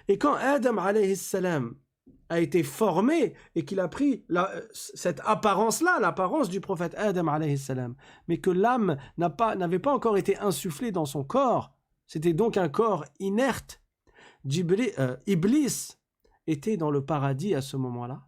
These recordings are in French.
Et quand Adam alayhi salam a été formé et qu'il a pris cette apparence-là, l'apparence du prophète Adam alayhi salam, mais que l'âme n'avait pas encore été insufflée dans son corps, c'était donc un corps inerte, Iblis était dans le paradis à ce moment-là,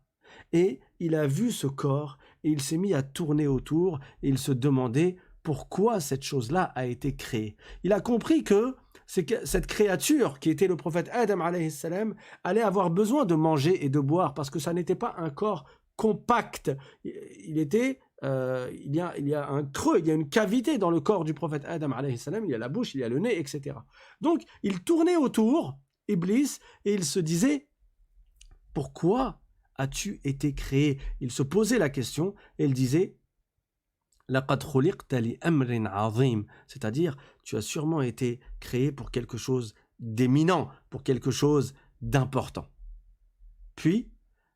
et il a vu ce corps, et il s'est mis à tourner autour, et il se demandait pourquoi cette chose-là a été créée. Il a compris que cette créature qui était le prophète Adam alayhi salam allait avoir besoin de manger et de boire parce que ça n'était pas un corps compact. Il y a un creux, il y a une cavité dans le corps du prophète Adam alayhi salam, il y a la bouche, il y a le nez, etc. Donc il tournait autour, Iblis, et il se disait pourquoi as-tu été créé? Il se posait la question et il disait c'est-à-dire, tu as sûrement été créé pour quelque chose d'éminent, pour quelque chose d'important. Puis,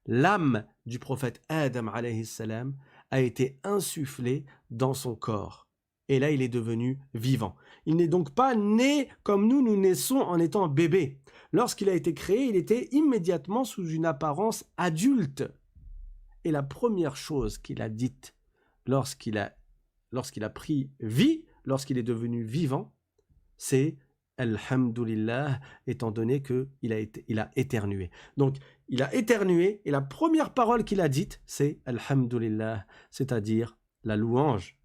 l'âme du prophète Adam alayhi salam a été insufflée dans son corps. Et là, il est devenu vivant. Il n'est donc pas né comme nous naissons en étant bébé. Lorsqu'il a été créé, il était immédiatement sous une apparence adulte. Et la première chose qu'il a dite lorsqu'il a pris vie, lorsqu'il est devenu vivant, c'est Alhamdulillah, étant donné qu'il a éternué. Donc, il a éternué, et la première parole qu'il a dite, c'est Alhamdulillah, c'est-à-dire la louange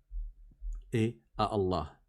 et à Allah.